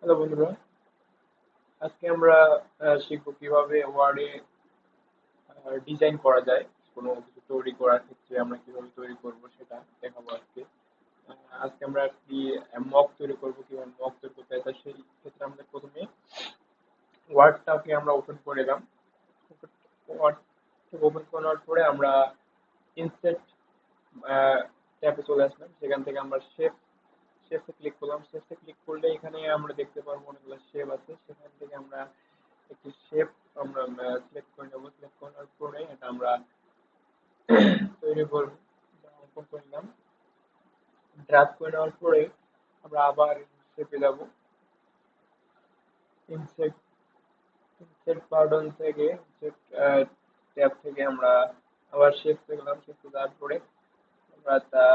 Hello বন্ধুরা, আজকে আমরা শিখব কিভাবে ওয়ার্ডে ডিজাইন করা যায়। কোনো কিছু তৈরি করার ক্ষেত্রে আমরা কিভাবে তৈরি করব সেটা দেখাবো আজকে। আজকে আমরা একটি মক তৈরি করব, কিভাবে মক তৈরি করতে হয় তা সেই ক্ষেত্রে আমাদের প্রথমে ওয়ার্ডটাকে আমরা ওপেন করে নিলাম। ওয়ার্ড ওপেন করার পরে আমরা ইনসেট ট্যাবে চলে আসলাম। সেখান থেকে আমরা শেপে ক্লিক করলাম। শেপে ক্লিক করলে এখানে আমরা দেখতে পারবো অনেকগুলো শেপ আছে। সেখান থেকে আমরা একটি শেপ আমরা সিলেক্ট করে নেবো। সিলেক্ট করার পরে এটা আমরা তৈরি করবো। অঙ্কন করে নিলাম। ড্রাগ করে নেওয়ার পরে আমরা আবার শেপে যাব। ইনসেট ইনসেট পার্টন থেকে ইনসেট ট্যাব থেকে আমরা আবার শেপে গেলাম। শেপে যাওয়ার পরে আমরা তা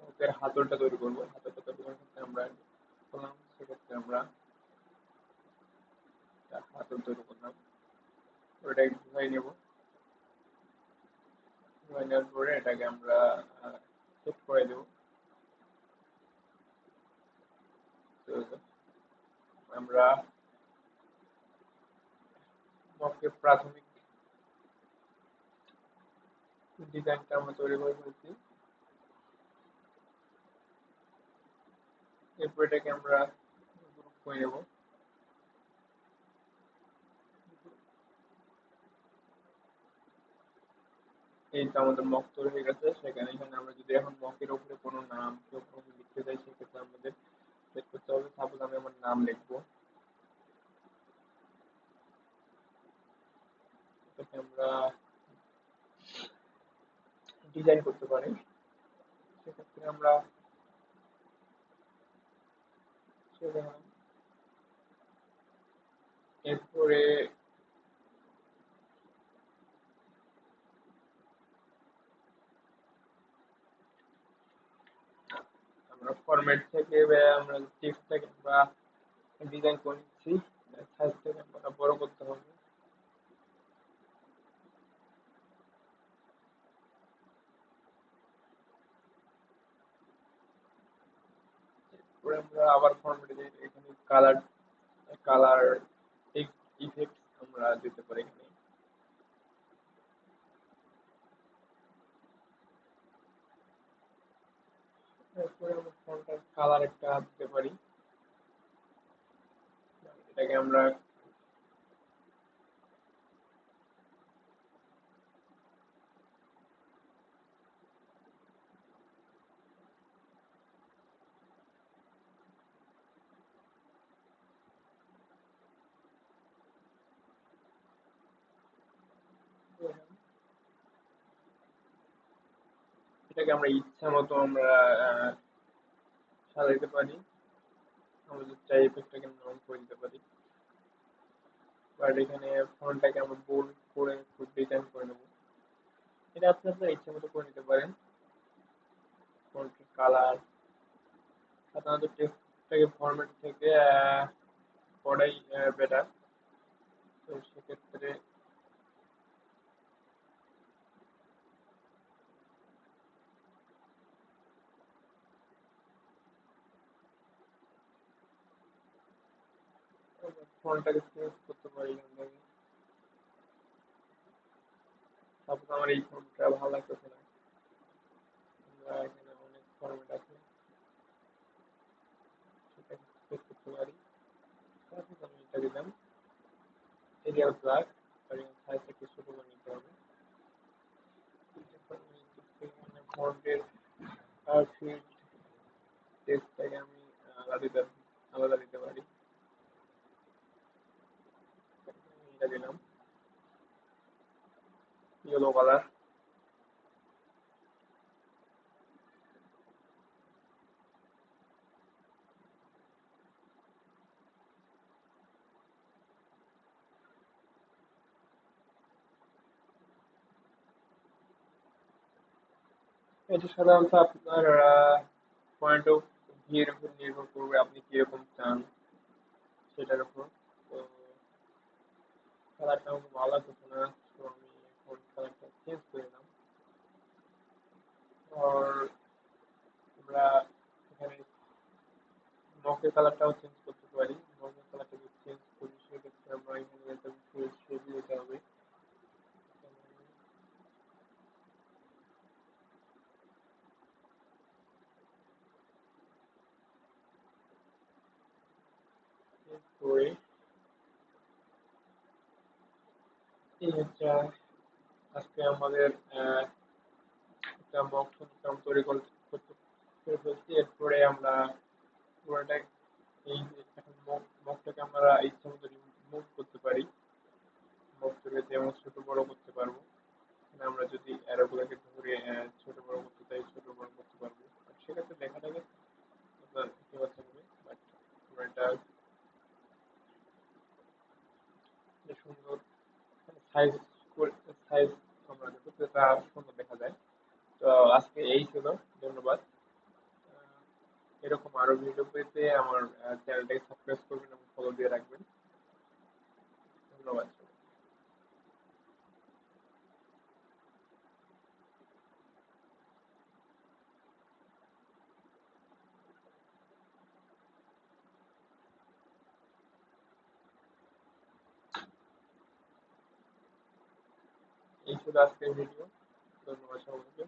ওকে হাতলটা তৈরি করবো। হাতলটা তৈরি করার ক্ষেত্রে আমরা করলাম, সেক্ষেত্রে আমরা একটা হাতল তৈরি করলাম। ওটাকে ঘুরাই নেবো। ঘুরাই নেওয়ার পরে এটাকে আমরা সেট করে দেবো। তো আমরা মকের প্রাথমিক ডিজাইনটা আমরা তৈরি করে ফেলছি। এরপর এটাকে আমরা গ্রুপ করে নেব। এই তো আমাদের মক তৈরি হয়ে গেছে। এখানে আমরা যদি এখন মকের উপরে কোনো নাম কেউ কোনো লিখতে চাই, সেক্ষেত্রে আমাদের সেট করতে হবে। সাপোজ আমি আমার নাম লিখবো, এটাকে আমরা ডিজাইন করতে পারি। সেক্ষেত্রে আমরা চলে গেলাম। এরপরে আমরা ফরম্যাট থেকে আমরা টেক্সটটাকে আমরা ডিজাইন করে নিচ্ছি। সাইজটাকে আমরা বড় করতে হবে। এরপরে আমরা আবার ফরম্যাটে যাই। এখানে কালার কালার ইফেক্ট আমরা দিতে পারি এখানে। এরপরে আমরা ফন্টের কালার একটা দিতে পারি। এটাকে আমরা এটাকে আমরা ইচ্ছা মতো আমরা আহ, সাজাইতে পারি। আমাদের চাই ইফেক্টটাকে নরম করে দিতে পারি। বাট এখানে ফন্টটাকে আমরা বোল্ড করে খুব ডিজাইন করে নেবো। এটা আপনি আপনার ইচ্ছা মতো করে নিতে পারেন। ফন্টের কালার সাধারণত টেক্সটটাকে ফরম্যাট থেকে করাই বেটার। তো সেক্ষেত্রে ফন্টটাকে চেঞ্জ করতে পারি এখান থেকে। সাপোজ আমার এই ফন্টটা ভালো লাগতেছে না, আমরা এখানে অনেক ফরম্যাট আছে, সেটাকে চেঞ্জ করতে পারি। সাপোজ আমি এটা দিলাম এরিয়াল ব্ল্যাক, আর এর সাইজটা একটু ছোট করে নিতে হবে। এরপর এখানে ফন্টের ফিল্ড টেক্সটটাকে আমি আলাদা দিতে পারি। এটা দিলাম ইয়েলো কালার। এটা সাধারণত আপনার পয়েন্ট অফ ভিউর উপর নির্ভর করবে, আপনি কিরকম চান সেটার উপর। তো কালারটা আমাকে ভালো লাগতেছে না, তো আমি এখন কালারটা চেঞ্জ করে দিলাম। আর আমরা এখানে মকের কালারটাও চেঞ্জ করতে পারি। করি। এই হচ্ছে আজকে আমাদের একটা মক সংক্রাম তৈরি করতে করে ফেলছি। এরপরে আমরা পুরোটা এই যে এখন মগটাকে আমরা ইচ্ছা মতো মুভ করতে পারি। মগটাকে যেমন ছোট বড় করতে পারবো। এখানে আমরা যদি অ্যারোগুলোকে ধরে ছোট বড় করতে চাই ছোট বড় করতে পারবো। বাট সেক্ষেত্রে লেখাটাকে আপনার ইতিবাচক হবে। বাট আমরা এটা যে সুন্দর সাইজ করে সাইজ আমরা দেবো যেটা সুন্দর দেখা যায়। তো আজকে এই ছিল। ধন্যবাদ। আহ, এরকম আরো ভিডিও পেতে আমার চ্যানেলটাকে সাবস্ক্রাইব করবেন এবং ফলো দিয়ে রাখবেন। ধন্যবাদ। এই ছিল আজকের ভিডিও। ধন্যবাদ সবাইকে।